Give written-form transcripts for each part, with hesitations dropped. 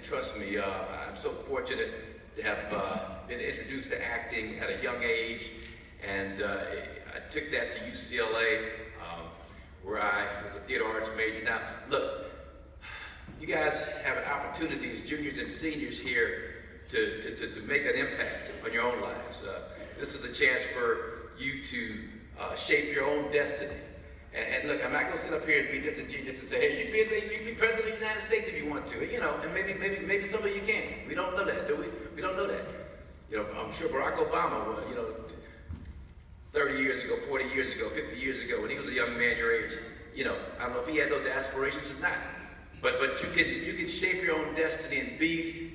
trust me, I'm so fortunate to have been introduced to acting at a young age, and I took that to UCLA, where I was a theater arts major. Now, look, you guys have an opportunity as juniors and seniors here to make an impact on your own lives. This is a chance for you to shape your own destiny. And look, I'm not going to sit up here and be disingenuous and say, hey, you can be president of the United States if you want to. You know, and maybe some of you can. We don't know that, do we? We don't know that. You know, I'm sure Barack Obama, 30 years ago, 40 years ago, 50 years ago, when he was a young man your age, I don't know if he had those aspirations or not. But you can shape your own destiny and be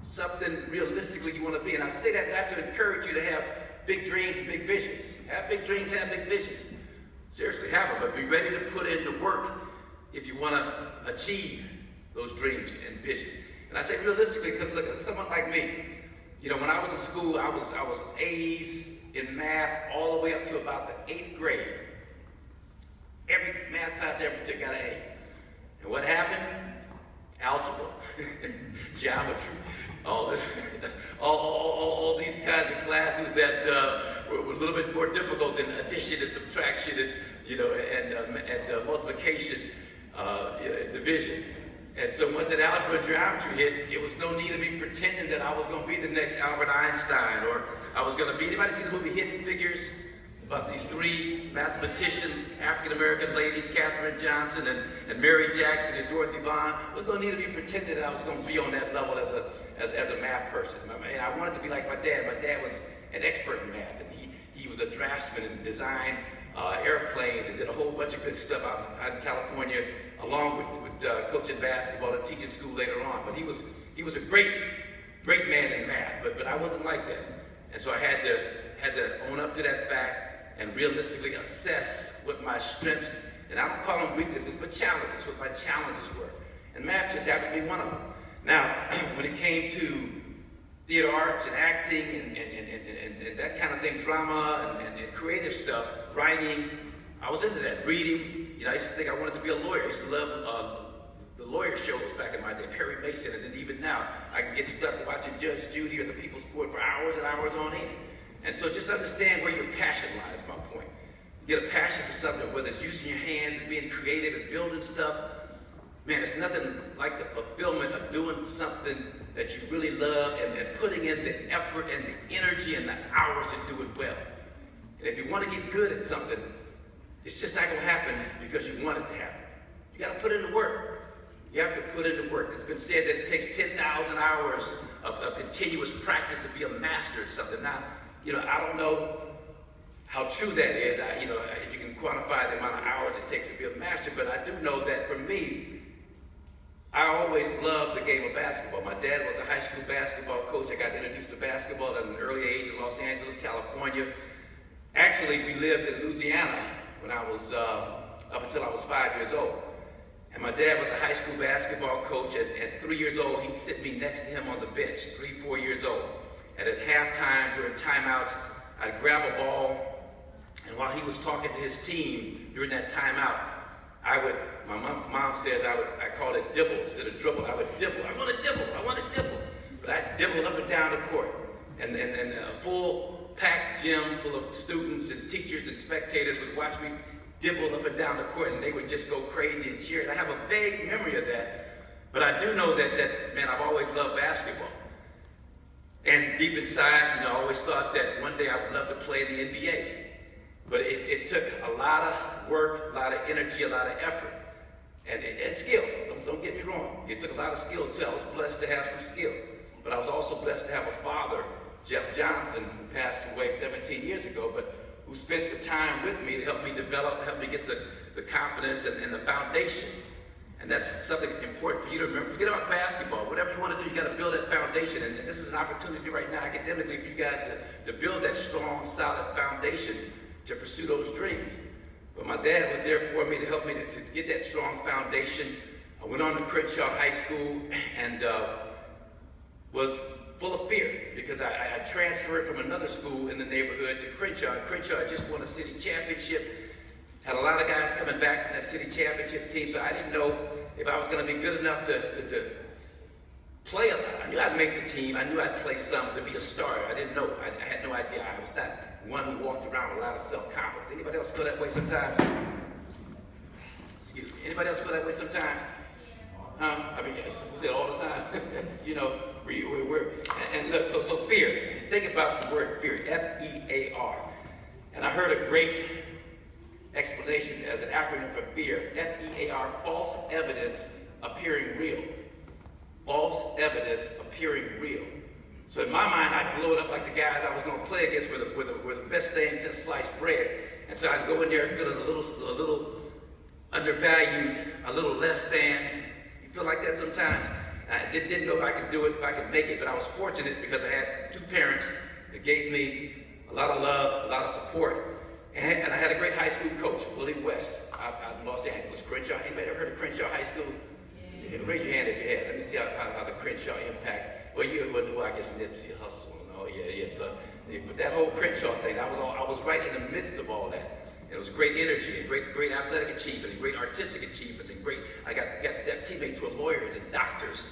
something realistically you want to be. And I say that not to encourage you to have big dreams and big visions. Have big dreams, have big visions. Seriously, have them, but be ready to put in the work if you want to achieve those dreams and visions. And I say realistically because look, someone like me, when I was in school, I was A's in math all the way up to about the 8th grade. Every math class I ever took got an A. And what happened? Algebra, geometry, all these kinds of classes that were a little bit more difficult than addition and subtraction and multiplication, division. And so once that algebra and geometry hit, it was no need of me pretending that I was going to be the next Albert Einstein, or I was going to be. Anybody see the movie Hidden Figures? About these 3 mathematician African-American ladies, Marques Johnson and Mary Jackson and Dorothy Vaughan. There was no need of me pretending that I was going to be on that level as a math person. And I wanted to be like my dad. My dad was an expert in math, and he was a draftsman and designed airplanes and did a whole bunch of good stuff out in California, along with coaching basketball and teaching school later on. But he was a great man in math, but I wasn't like that. And so I had to own up to that fact and realistically assess what my strengths, and I don't call them weaknesses, but challenges, what my challenges were. And math just happened to be one of them. Now, when it came to theater arts and acting and that kind of thing, drama and creative stuff, writing, I was into that. Reading, I used to think I wanted to be a lawyer. I used to love the lawyer shows back in my day, Perry Mason, and then even now, I can get stuck watching Judge Judy or The People's Court for hours and hours on end. And so just understand where your passion lies, my point. You get a passion for something, whether it's using your hands and being creative and building stuff. Man, it's nothing like the fulfillment of doing something that you really love and putting in the effort and the energy and the hours to do it well. And if you want to get good at something, it's just not going to happen because you want it to happen. You got to put in the work. You have to put in the work. It's been said that it takes 10,000 hours of continuous practice to be a master at something. Now, I don't know how true that is, if you can quantify the amount of hours it takes to be a master, but I do know that for me, I always loved the game of basketball. My dad was a high school basketball coach. I got introduced to basketball at an early age in Los Angeles, California. Actually, we lived in Louisiana when I was, up until I was 5 years old. And my dad was a high school basketball coach. At 3 years old, he'd sit me next to him on the bench, 3, 4 years old. And at halftime, during timeouts, I'd grab a ball, and while he was talking to his team during that timeout, my mom says I called it dibble instead of dribble. I would dibble. I want to dibble. But I'd dibble up and down the court. And a full packed gym full of students and teachers and spectators would watch me dibble up and down the court, and they would just go crazy and cheer. And I have a vague memory of that, but I do know that man, I've always loved basketball. And deep inside, I always thought that one day I would love to play in the NBA. But it took a lot of work, a lot of energy, a lot of effort, and skill. Don't get me wrong. It took a lot of skill too. I was blessed to have some skill. But I was also blessed to have a father, Jeff Johnson, who passed away 17 years ago, but who spent the time with me to help me develop, help me get the confidence and the foundation. And that's something important for you to remember. Forget about basketball. Whatever you want to do, you got to build that foundation. And this is an opportunity right now academically for you guys to build that strong, solid foundation to pursue those dreams. But my dad was there for me to help me to get that strong foundation. I went on to Crenshaw High School and was full of fear because I transferred from another school in the neighborhood to Crenshaw. And Crenshaw had just won a city championship. Had a lot of guys coming back from that city championship team, so I didn't know if I was going to be good enough to play a lot. I knew I'd make the team. I knew I'd play some to be a starter. I didn't know. I had no idea. I was not one who walked around with a lot of self-confidence. Anybody else feel that way sometimes? Excuse me. Anybody else feel that way sometimes? Huh? I mean, we say it all the time. You know, and look, so fear. Think about the word fear, F-E-A-R. And I heard a great explanation as an acronym for fear. F-E-A-R, false evidence appearing real. False evidence appearing real. So in my mind, I'd blow it up like the guys I was going to play against were the best thing since sliced bread. And so I'd go in there feeling a little undervalued, a little less than. You feel like that sometimes? I didn't know if I could do it, if I could make it, but I was fortunate because I had two parents that gave me a lot of love, a lot of support. And I had a great high school coach, Willie West, out in Los Angeles. Crenshaw. Anybody ever heard of Crenshaw High School? Yeah. Raise your hand if you have. Let me see how the Crenshaw impact. Well, I guess Nipsey Hussle and all. Yeah. So, but that whole Crenshaw thing, I was right in the midst of all that. And it was great energy and great athletic achievement and great artistic achievements and great. I got teammates who were lawyers and doctors.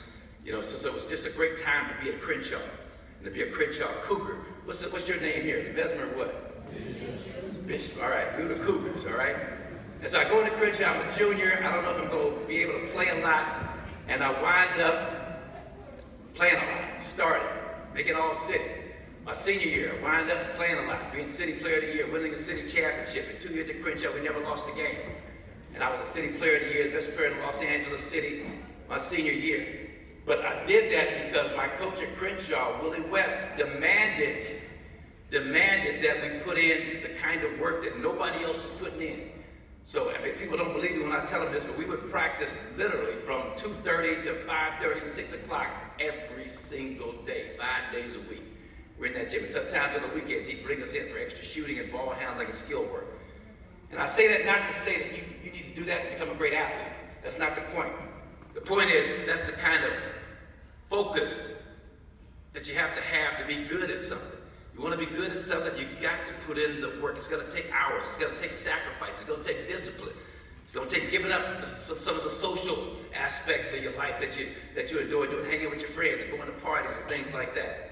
You know, so it was just a great time to be at Crenshaw and to be a Crenshaw Cougar. What's your name here? The Messmer what? Bishop. All right, we were the Cougars. All right. And so I go into Crenshaw. I'm a junior. I don't know if I'm going to be able to play a lot, and I wind up playing a lot. Started making all city. My senior year, I wind up playing a lot, being city player of the year, winning a city championship. In 2 years at Crenshaw, we never lost a game. And I was a city player of the year, the best player in Los Angeles City, my senior year. But I did that because my coach at Crenshaw, Willie West, demanded that we put in the kind of work that nobody else was putting in. So, I mean, people don't believe me when I tell them this, but we would practice literally from 2:30 to 5:30, 6 o'clock every single day, 5 days a week. We're in that gym. And sometimes on the weekends, he'd bring us in for extra shooting and ball handling and skill work. And I say that not to say that you need to do that and become a great athlete. That's not the point. The point is, that's the kind of focus that you have to be good at something. You want to be good at something, you've got to put in the work. It's going to take hours. It's going to take sacrifice. It's going to take discipline. It's going to take giving up some of the social aspects of your life that you enjoy doing, hanging with your friends, going to parties and things like that.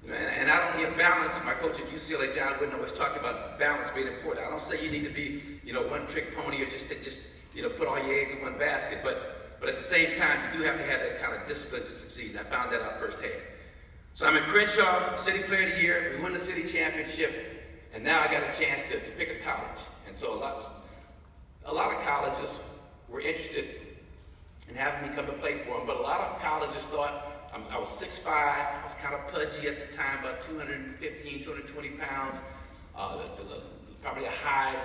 And I don't need balance. My coach at UCLA, John Wooden, always talked about balance being important. I don't say you need to be, one-trick pony or just put all your eggs in one basket. But at the same time, you do have to have that kind of discipline to succeed. And I found that out firsthand. So I'm in Crenshaw, City Player of the Year. We won the city championship, and now I got a chance to pick a college. And so a lot of colleges were interested in having me come to play for them, but a lot of colleges thought I was 6'5", I was kind of pudgy at the time, about 215, 220 pounds, probably a high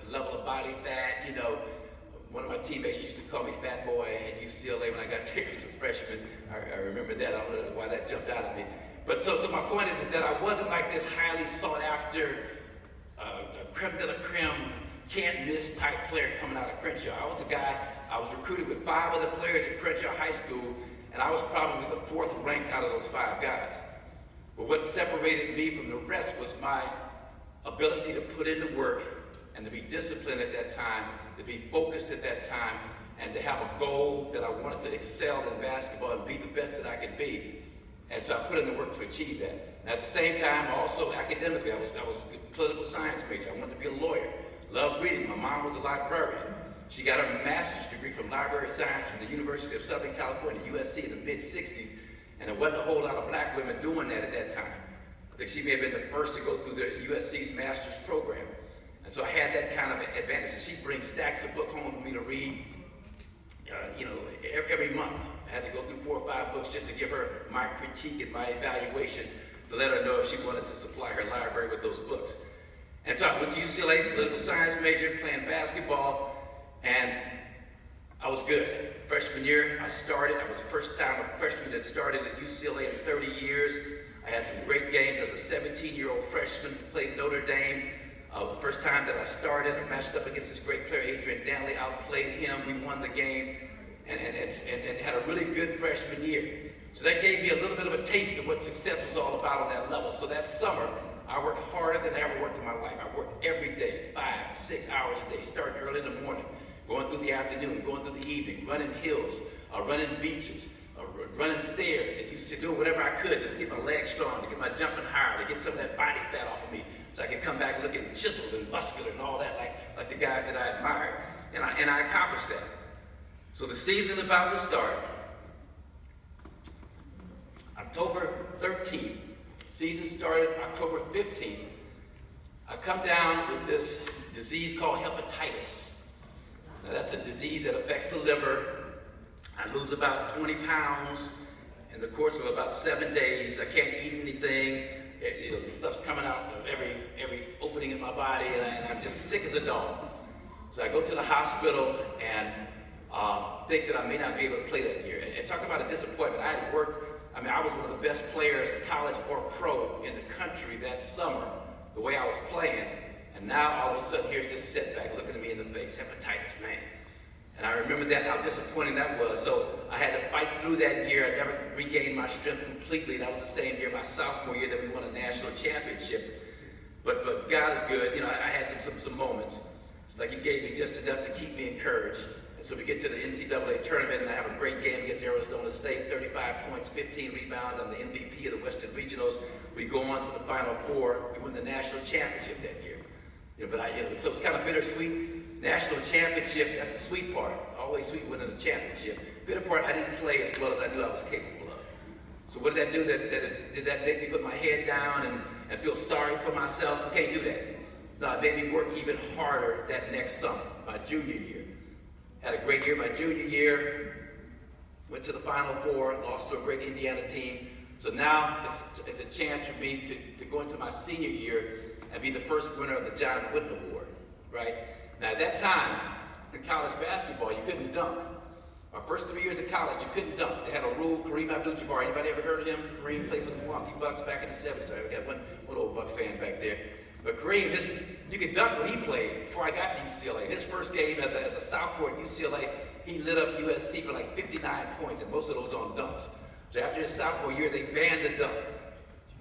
level of body fat. One of my teammates used to call me Fat Boy at UCLA when I got there as a freshman. I remember that. I don't know why that jumped out at me. But so my point is that I wasn't like this highly sought after, creme de la creme, can't miss type player coming out of Crenshaw. I was a guy, I was recruited with 5 other players at Crenshaw High School, and I was probably the 4th ranked out of those 5 guys. But what separated me from the rest was my ability to put in the work and to be disciplined at that time, to be focused at that time, and to have a goal that I wanted to excel in basketball and be the best that I could be. And so I put in the work to achieve that. And at the same time, also academically, I was a political science major. I wanted to be a lawyer. Loved reading. My mom was a librarian. She got her master's degree from library science from the University of Southern California, USC, in the mid-'60s. And there wasn't a whole lot of black women doing that at that time. I think she may have been the first to go through the USC's master's program. And so I had that kind of advantage. So she'd bring stacks of books home for me to read, every month. I had to go through 4 or 5 books just to give her my critique and my evaluation to let her know if she wanted to supply her library with those books. And so I went to UCLA, political science major, playing basketball, and I was good. Freshman year, I was the first time a freshman that started at UCLA in 30 years. I had some great games as a 17-year-old freshman, played Notre Dame. The first time that I started, I matched up against this great player, Adrian Danley, outplayed him. We won the game and had a really good freshman year. So that gave me a little bit of a taste of what success was all about on that level. So that summer, I worked harder than I ever worked in my life. I worked every day, 5, 6 hours a day, starting early in the morning, going through the afternoon, going through the evening, running hills, running beaches, running stairs, and used to do whatever I could, just get my legs strong, to get my jumping higher, to get some of that body fat off of me, so I could come back looking chiseled and muscular and all that, like the guys that I admired. And I accomplished that. So the season's about to start. October 13th. Season started October 15th. I come down with this disease called hepatitis. Now that's a disease that affects the liver. I lose about 20 pounds in the course of about 7 days. I can't eat anything. The stuff's coming out of every opening in my body, and I'm just sick as a dog. So I go to the hospital and think that I may not be able to play that year. And talk about a disappointment. I had worked, I was one of the best players, college or pro, in the country that summer, the way I was playing. And now all of a sudden, here's this setback looking at me in the face, hepatitis, man. And I remember that, how disappointing that was. So I had to fight through that year. I never regained my strength completely. That was the same year, my sophomore year, that we won a national championship. But God is good. I had some moments. It's like He gave me just enough to keep me encouraged. And so we get to the NCAA tournament, and I have a great game against Arizona State, 35 points, 15 rebounds. I'm the MVP of the Western Regionals. We go on to the Final Four. We win the national championship that year. So it's kind of bittersweet. National championship, that's the sweet part. Always sweet winning the championship. Bitter part, I didn't play as well as I knew I was capable of. So what did that do? Did that make me put my head down and feel sorry for myself? You can't do that. No, it made me work even harder that next summer, my junior year. Had a great year my junior year. Went to the Final Four, lost to a great Indiana team. So now it's a chance for me to go into my senior year and be the first winner of the John Wooden Award, right? Now at that time, in college basketball, you couldn't dunk. Our first 3 years of college, you couldn't dunk. They had a rule, Kareem Abdul-Jabbar. Anybody ever heard of him? Kareem played for the Milwaukee Bucks back in the 70s. Right? We got one old Buck fan back there. But Kareem, you could dunk when he played before I got to UCLA. His first game as a sophomore at UCLA, he lit up USC for like 59 points, and most of those on dunks. So after his sophomore year, they banned the dunk.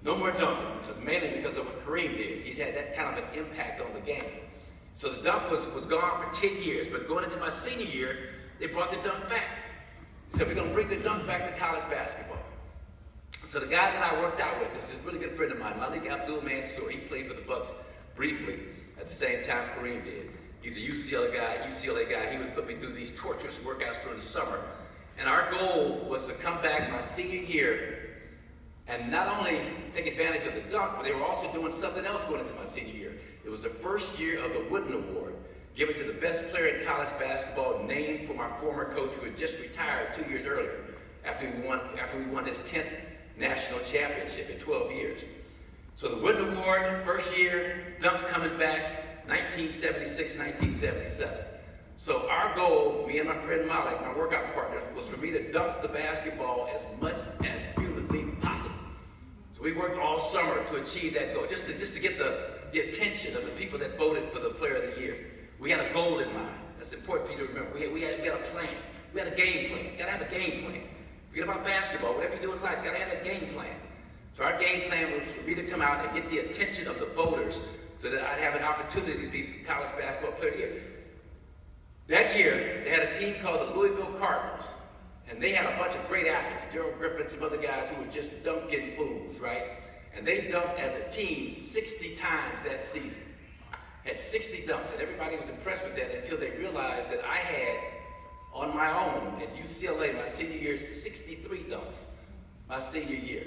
No more dunking. And it was mainly because of what Kareem did. He had that kind of an impact on the game. So the dunk was gone for 10 years, but going into my senior year, they brought the dunk back. So we're going to bring the dunk back to college basketball. So the guy that I worked out with, this is a really good friend of mine, Malik Abdul-Mansour. He played for the Bucks briefly at the same time Kareem did. He's a UCLA guy. He would put me through these torturous workouts during the summer. And our goal was to come back my senior year and not only take advantage of the dunk, but they were also doing something else going into my senior year. It was the first year of the Wooden Award, given to the best player in college basketball, named from our former coach who had just retired 2 years earlier, after we won his 10th national championship in 12 years. So the Wooden Award, first year, dunk coming back, 1976, 1977. So our goal, me and my friend Malik, my workout partner, was for me to dunk the basketball as much as humanly possible. So we worked all summer to achieve that goal, just to get the attention of the people that voted for the Player of the Year. We had a goal in mind. That's important for you to remember. We had a plan. We had a game plan. You gotta have a game plan. Forget about basketball, whatever you do in life, you gotta have that game plan. So our game plan was for me to come out and get the attention of the voters so that I'd have an opportunity to be college basketball player of the year. That year, they had a team called the Louisville Cardinals, and they had a bunch of great athletes, Gerald Griffin, some other guys who were just dunking fools, right? And they dunked as a team 60 times that season. Had 60 dunks, and everybody was impressed with that until they realized that I had, on my own, at UCLA, my senior year, 63 dunks, my senior year.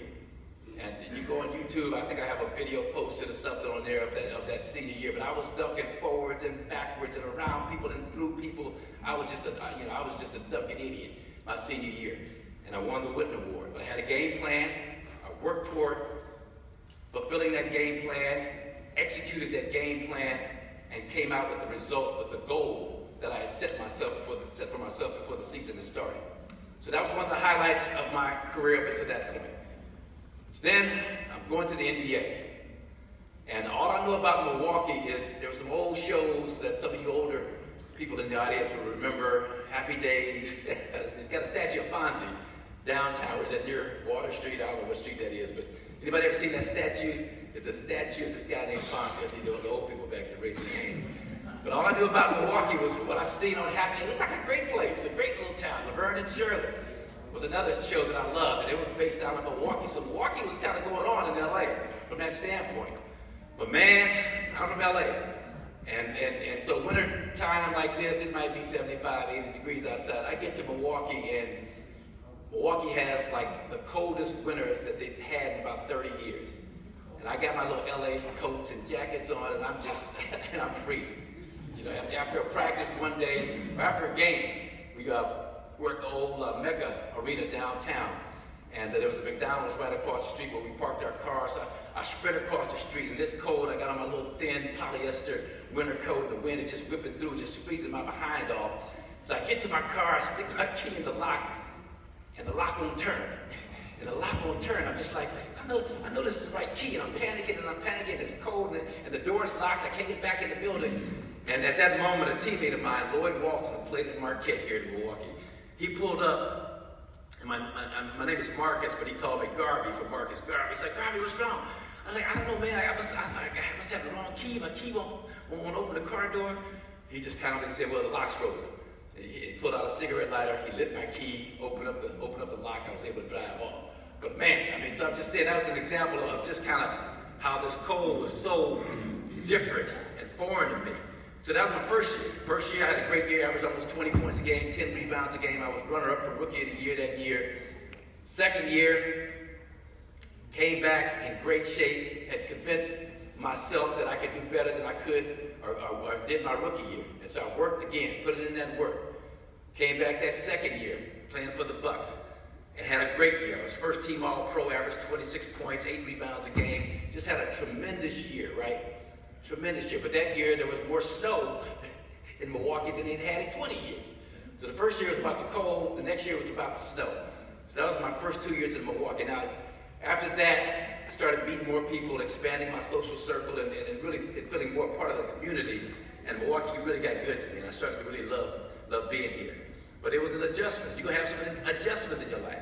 And you go on YouTube, I think I have a video posted or something on there of that senior year, but I was dunking forwards and backwards and around people and through people. I was just a dunking idiot my senior year. And I won the Wooden Award. But I had a game plan, I worked toward fulfilling that game plan, executed that game plan, and came out with the result, with the goal that I had set for myself before the season had started. So that was one of the highlights of my career up until that point. So then I'm going to the NBA. And all I knew about Milwaukee is there were some old shows that some of you older people in the audience will remember. Happy Days. It's got a statue of Fonzie downtown. Is that near Water Street? I don't know what street that is, but anybody ever seen that statue? It's a statue of this guy named Fonzie. I see the old people back there raising their hands. But all I knew about Milwaukee was what I'd seen on Happy. It looked like a great place, a great little town, Laverne and Shirley. was another show that I loved, and it was based out of Milwaukee. So Milwaukee was kind of going on in LA from that standpoint. But man, I'm from LA. And so winter time like this, it might be 75, 80 degrees outside. I get to Milwaukee, and Milwaukee has like the coldest winter that they've had in about 30 years. And I got my little LA coats and jackets on, and I'm just, and I'm freezing. You know, after a practice one day, or after a game, we we're at the old Mecca Arena downtown. And there was a McDonald's right across the street where we parked our cars. So I sprint across the street, and it's cold. I got on my little thin polyester winter coat. The wind is just whipping through, just freezing my behind off. So I get to my car, I stick my key in the lock, and the lock won't turn. And the lock won't turn. I'm just like, I know this is the right key, and I'm panicking, it's cold, and the door's locked, I can't get back in the building. And at that moment, a teammate of mine, Lloyd Walton, who played at Marquette here in Milwaukee, he pulled up. And my name is Marcus, but he called me Garvey for Marcus Garvey. He's like, Garvey, what's wrong? I was like, I don't know, man. I must have the wrong key. My key won't open the car door. He just calmly said, well, the lock's frozen. He pulled out a cigarette lighter. He lit my key, opened up the lock. I was able to drive off. But man, I mean, so I'm just saying that was an example of just kind of how this cold was so different and foreign to me. So that was my first year. First year, I had a great year. I averaged almost 20 points a game, 10 rebounds a game. I was runner-up for Rookie of the Year that year. Second year, came back in great shape, had convinced myself that I could do better than I could or did my rookie year. And so I worked again, put it in that work. Came back that second year, playing for the Bucks, and had a great year. I was first team All-Pro, averaged 26 points, 8 rebounds a game. Just had a tremendous year, right? Tremendous year. But that year, there was more snow in Milwaukee than it had in 20 years. So the first year was about the cold, the next year was about the snow. So that was my first 2 years in Milwaukee. Now, after that, I started meeting more people, expanding my social circle, and really feeling more part of the community. And Milwaukee really got good to me, and I started to really love being here. But it was an adjustment. You're going to have some adjustments in your life.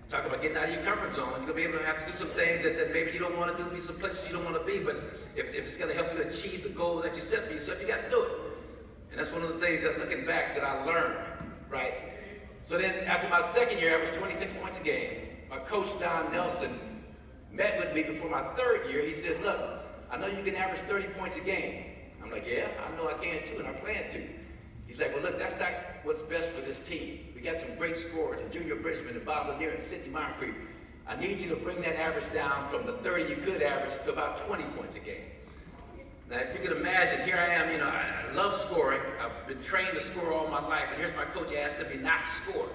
Talk about getting out of your comfort zone. You're going to be able to have to do some things that maybe you don't want to do, be some places you don't want to be, but if it's going to help you achieve the goal that you set for yourself, you got to do it. And that's one of the things that, looking back, that I learned, right? So then, after my second year, I averaged 26 points a game. My coach, Don Nelson, met with me before my third year. He says, look, I know you can average 30 points a game. I'm like, yeah, I know I can too, and I plan to. He's like, well, look, that's not what's best for this team. We got some great scorers, and Junior Bridgman, and Bob Lanier, and Sidney Moncrief. I need you to bring that average down from the 30 you could average to about 20 points a game. Now, if you can imagine, here I am, you know, I love scoring. I've been trained to score all my life, and here's my coach asking me not to score,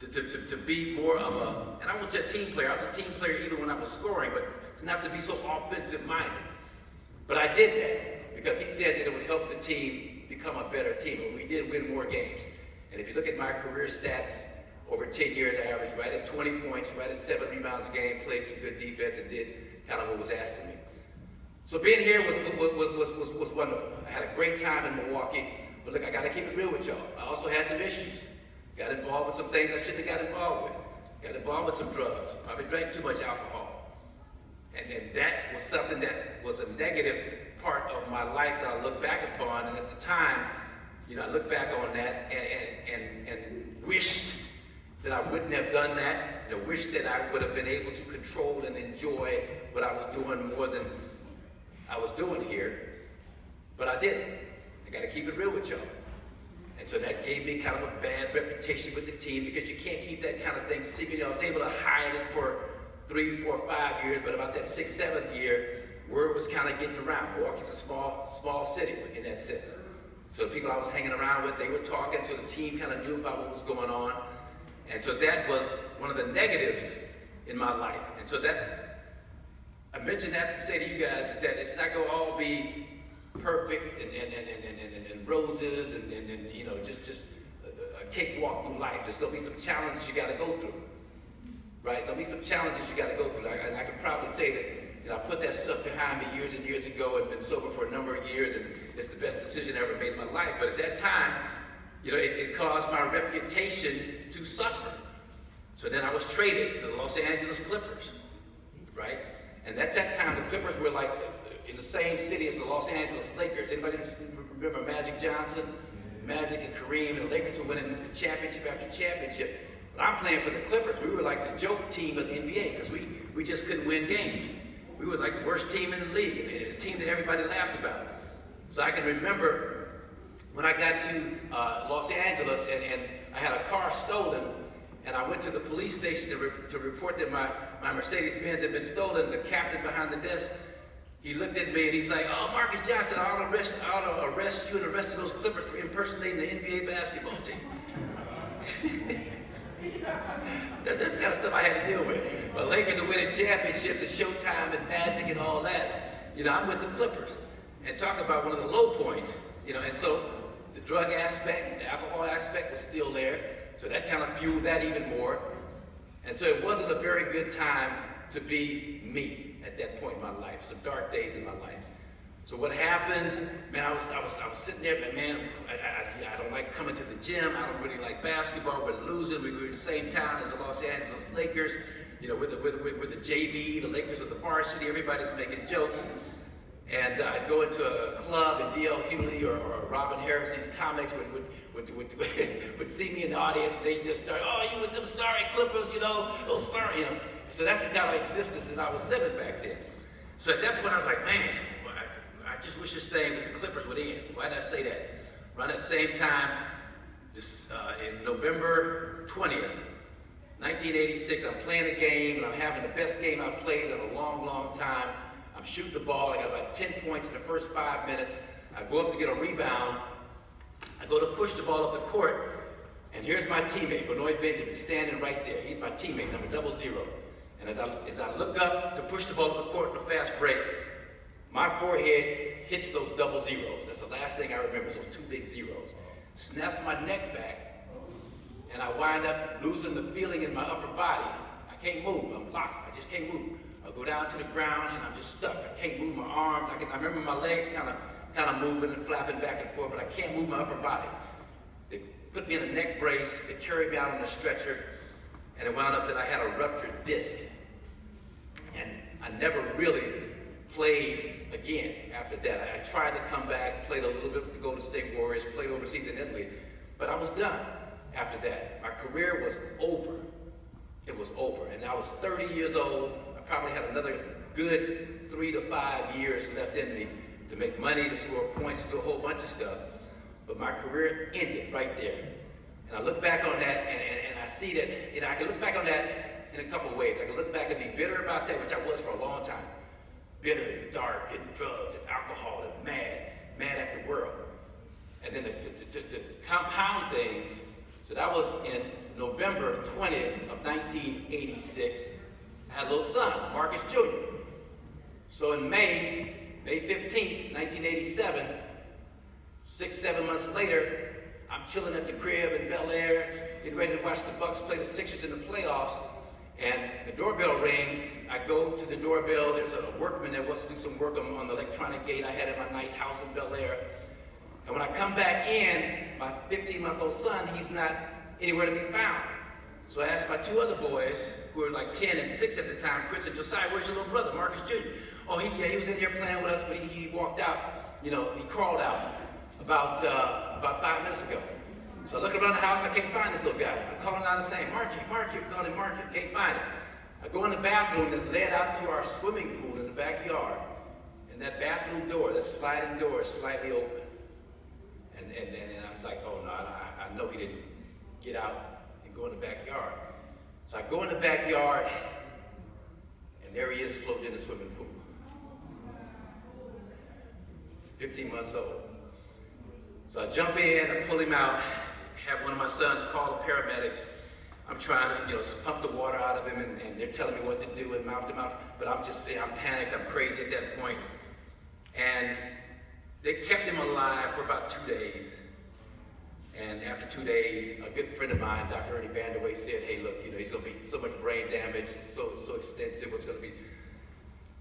to be more of a, and I won't say a team player. I was a team player even when I was scoring, but not to be so offensive-minded. But I did that because he said that it would help the team become a better team, and we did win more games. And if you look at my career stats, over 10 years, I averaged right at 20 points, right at 7 rebounds a game, played some good defense, and did kind of what was asked of me. So being here was wonderful. I had a great time in Milwaukee, but look, I got to keep it real with y'all. I also had some issues. Got involved with some things I shouldn't have got involved with. Got involved with some drugs. Probably drank too much alcohol. And that was something that was a negative part of my life that I look back upon. And at the time, you know, I look back on that and wished that I wouldn't have done that. You know, wished that I would have been able to control and enjoy what I was doing more than I was doing here. But I didn't. I got to keep it real with y'all. And so that gave me kind of a bad reputation with the team because you can't keep that kind of thing secret. You know, I was able to hide it for 3, 4, 5 years, but about that 6th, 7th year, word was kind of getting around. Milwaukee's a small city in that sense. So the people I was hanging around with, they were talking, so the team kind of knew about what was going on. And so that was one of the negatives in my life. And so that, I mentioned that to say to you guys, is that it's not going to all be perfect and roses and you know, just a cakewalk through life. There's going to be some challenges you got to go through. Right? There'll be some challenges you got to go through. And I can probably say that, you know, I put that stuff behind me years and years ago and been sober for a number of years, and it's the best decision I ever made in my life. But at that time, you know, it caused my reputation to suffer. So then I was traded to the Los Angeles Clippers, right? And at that time, the Clippers were like in the same city as the Los Angeles Lakers. Anybody remember Magic Johnson? Magic and Kareem, and the Lakers were winning championship after championship. But I'm playing for the Clippers. We were like the joke team of the NBA because we just couldn't win games. We were like the worst team in the league, and a team that everybody laughed about. So I can remember when I got to Los Angeles and I had a car stolen, and I went to the police station to report that my Mercedes-Benz had been stolen. The captain behind the desk, he looked at me and he's like, "Oh, Marques Johnson, I ought to arrest you and the rest of those Clippers for impersonating the NBA basketball team." That's the kind of stuff I had to deal with. The Lakers are winning championships and Showtime and Magic and all that. I'm with the Clippers. And talk about one of the low points, and so the drug aspect, the alcohol aspect was still there. So that kind of fueled that even more. And so it wasn't a very good time to be me at that point in my life. Some dark days in my life. So what happens, man, I was sitting there, but man, I don't like coming to the gym. I don't really like basketball. We're losing. We were in the same town as the Los Angeles Lakers, with the JV, the Lakers of the varsity. Everybody's making jokes. And I'd go into a club, and D.L. Hewley or Robin Harris, these comics would see me in the audience, and they'd just start, "Oh, you with them sorry Clippers, oh, sorry, So that's the kind of existence that I was living back then. So at that point, I was like, man, I just wish this thing with the Clippers would end. Why did I say that? Around that same time, just in November 20th, 1986, I'm playing a game, and I'm having the best game I've played in a long, long time. I'm shooting the ball. I got about 10 points in the first 5 minutes. I go up to get a rebound. I go to push the ball up the court, and here's my teammate, Benoit Benjamin, standing right there. He's my teammate, number 00. And as I look up to push the ball up the court in a fast break, my forehead hits those 00s. That's the last thing I remember, is those two big zeros. Snaps my neck back, and I wind up losing the feeling in my upper body. I can't move. I'm locked. I just can't move. I go down to the ground, and I'm just stuck. I can't move my arms. I remember my legs kind of moving and flapping back and forth, but I can't move my upper body. They put me in a neck brace. They carried me out on a stretcher, and it wound up that I had a ruptured disc. And I never really played again after that. I tried to come back, played a little bit with the Golden State Warriors, played overseas in Italy, but I was done after that. My career was over. It was over, and I was 30 years old. I probably had another good 3 to 5 years left in me to make money, to score points, to do a whole bunch of stuff. But my career ended right there. And I look back on that, and I see that, I can look back on that in a couple of ways. I can look back and be bitter about that, which I was for a long time. Bitter and dark and drugs and alcohol and mad at the world. And then to compound things, so that was in November 20th of 1986. I had a little son, Marques Jr. So in May 15th, 1987, 6-7 months later, I'm chilling at the crib in Bel Air, getting ready to watch the Bucks play the Sixers in the playoffs, and the doorbell rings. I go to the doorbell. There's a workman that wants to do some work on the electronic gate I had at my nice house in Bel Air. And when I come back in, my 15-month-old son, he's not anywhere to be found. So I asked my two other boys, who were like 10 and 6 at the time, Chris and Josiah, "Where's your little brother, Marques Jr.?" "Oh, he was in here playing with us, but he walked out, he crawled out about 5 minutes ago." So I look around the house, I can't find this little guy. I'm calling out his name, Marques, I'm calling Marques, can't find him. I go in the bathroom that led out to our swimming pool in the backyard, and that bathroom door, that sliding door is slightly open. And I'm like, oh no, I know he didn't get out and go in the backyard. So I go in the backyard, and there he is floating in the swimming pool. 15 months old. So I jump in, I pull him out, have one of my sons call the paramedics. I'm trying to, pump the water out of him, and they're telling me what to do and mouth to mouth, but I'm panicked, I'm crazy at that point. And they kept him alive for about 2 days. And after 2 days, a good friend of mine, Dr. Ernie Vanderway, said, "Hey, look, he's going to be so much brain damage, so extensive, what's going to be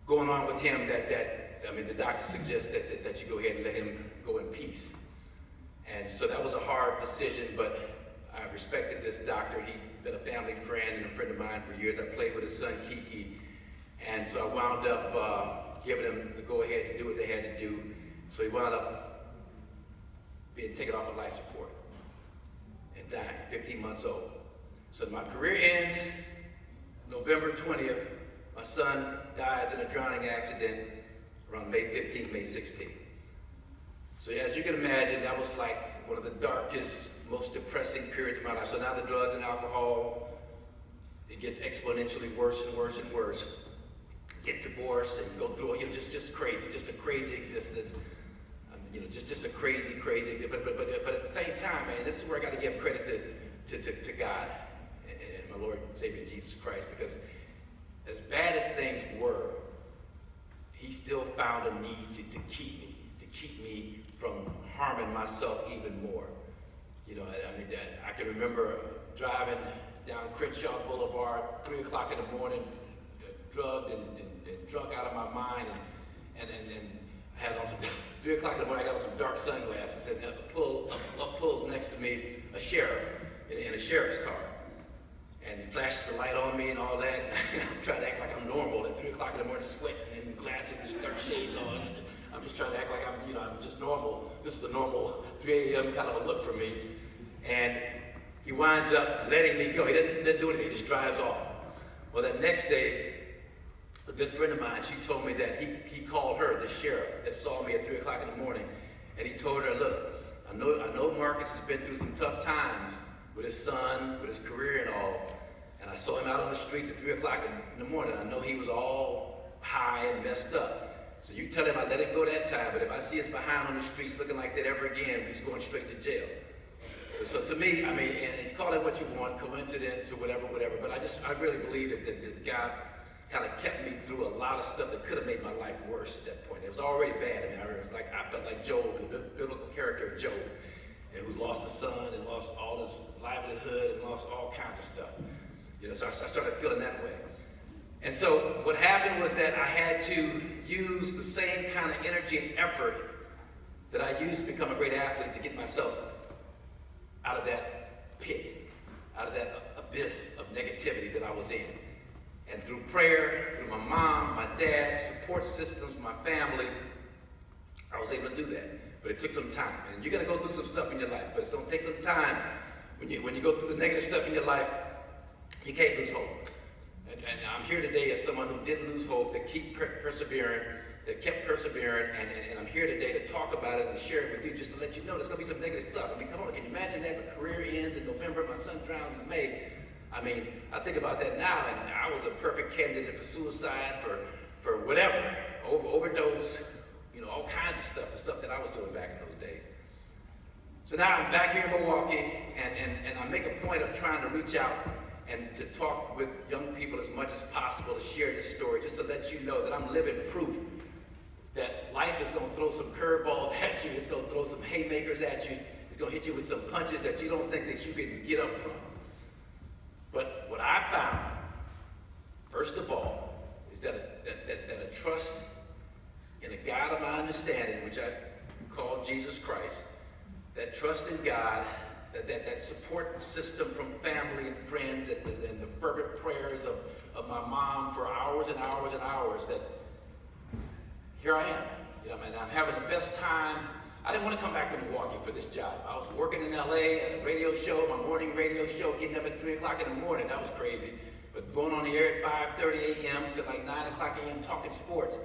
going on with him that the doctor suggests that you go ahead and let him go in peace." And so that was a hard decision, but I respected this doctor. He'd been a family friend and a friend of mine for years. I played with his son, Kiki. And so I wound up giving him the go-ahead to do what they had to do. So he wound up being taken off of life support and dying, 15 months old. So my career ends November 20th. My son dies in a drowning accident around May 15th, May 16th. So as you can imagine, that was like one of the darkest, most depressing periods of my life. So now the drugs and alcohol, it gets exponentially worse and worse and worse. Get divorced and go through, just crazy, just a crazy existence. Just a crazy existence. But at the same time, man, this is where I got to give credit to God and my Lord and Savior Jesus Christ, because as bad as things were, He still found a need to keep me from harming myself even more. I can remember driving down Crenshaw Boulevard, 3 o'clock in the morning, drugged and drunk out of my mind, and I had on some 3 o'clock in the morning. I got on some dark sunglasses, and up pulls next to me a sheriff in a sheriff's car, and he flashes the light on me and all that. I'm trying to act like I'm normal at 3 o'clock in the morning, sweating and glasses, dark shades on. I'm just trying to act like I'm just normal. This is a normal 3 a.m. kind of a look for me, and he winds up letting me go. He doesn't do anything. He just drives off. Well, that next day, a good friend of mine, she told me that he called her, the sheriff that saw me at 3 o'clock in the morning, and he told her, look, I know Marques has been through some tough times with his son, with his career and all, and I saw him out on the streets at 3 o'clock in the morning. I know he was all high and messed up. So you tell him I let him go that time, but if I see us behind on the streets looking like that ever again, he's going straight to jail. So to me, and you call it what you want, coincidence or whatever, but I really believe that God kind of kept me through a lot of stuff that could have made my life worse at that point. It was already bad. I felt like Job, the biblical character of Job, who's lost a son and lost all his livelihood and lost all kinds of stuff. So I started feeling that way. And so what happened was that I had to use the same kind of energy and effort that I used to become a great athlete to get myself out of that pit, out of that abyss of negativity that I was in. And through prayer, through my mom, my dad, support systems, my family, I was able to do that. But it took some time. And you're going to go through some stuff in your life, but it's going to take some time. When you go through the negative stuff in your life, you can't lose hope. And I'm here today as someone who didn't lose hope, that kept persevering, and I'm here today to talk about it and share it with you, just to let you know there's going to be some negative stuff. Come on, can you imagine that? My career ends in November, my son drowns in May. I think about that now, and I was a perfect candidate for suicide, for whatever, overdose, all kinds of stuff, the stuff that I was doing back in those days. So now I'm back here in Milwaukee, and I make a point of trying to reach out and to talk with young people as much as possible, to share this story, just to let you know that I'm living proof that life is going to throw some curveballs at you, it's going to throw some haymakers at you, it's going to hit you with some punches that you don't think that you can get up from. But what I found, first of all, is that a trust in a God of my understanding, which I call Jesus Christ, that trust in God, that support system from family and friends, and the fervent prayers of my mom for hours and hours and hours, that here I am. And I'm having the best time. I didn't want to come back to Milwaukee for this job. I was working in LA at a radio show, my morning radio show, getting up at 3 o'clock in the morning. That was crazy. But going on the air at 5:30 a.m. to like 9 o'clock a.m. talking sports.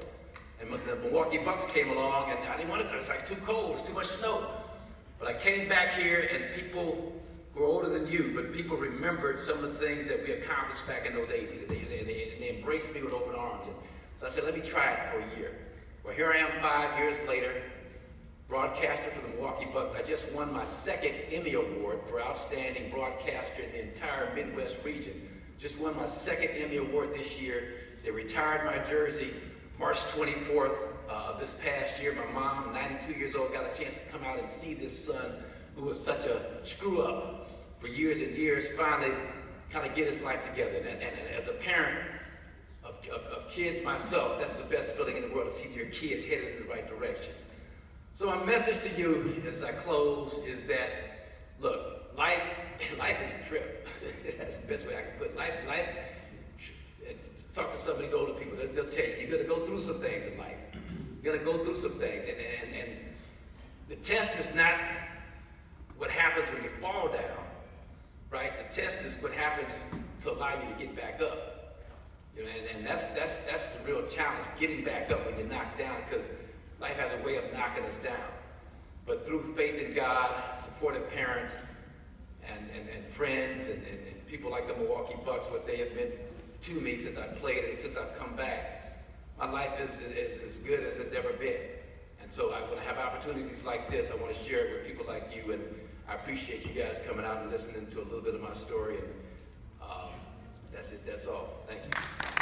And the Milwaukee Bucks came along, and I didn't want to go. It was like too cold. It was too much snow. But I came back here, and people who are older than you, but people remembered some of the things that we accomplished back in those 80s. And they embraced me with open arms. And so I said, let me try it for a year. Well, here I am 5 years later, broadcaster for the Milwaukee Bucks. I just won my second Emmy Award for Outstanding Broadcaster in the entire Midwest region. Just won my second Emmy Award this year. They retired my jersey March 24th of this past year. My mom, 92 years old, got a chance to come out and see this son who was such a screw up for years and years, finally kind of get his life together. And as a parent of kids myself, that's the best feeling in the world, to see your kids headed in the right direction. So my message to you as I close is that, look, life is a trip. That's the best way I can put it. Life, talk to some of these older people, they'll tell you, you're going to go through some things in life. You're going to go through some things. And the test is not what happens when you fall down. right? The test is what happens to allow you to get back up. You know, and that's the real challenge, getting back up when you're knocked down, because life has a way of knocking us down. But through faith in God, supportive parents, and friends, and people like the Milwaukee Bucks, what they have been to me since I played and since I've come back, my life is as good as it's ever been. And so when I have opportunities like this, I want to share it with people like you, and I appreciate you guys coming out and listening to a little bit of my story, and that's it, that's all. Thank you.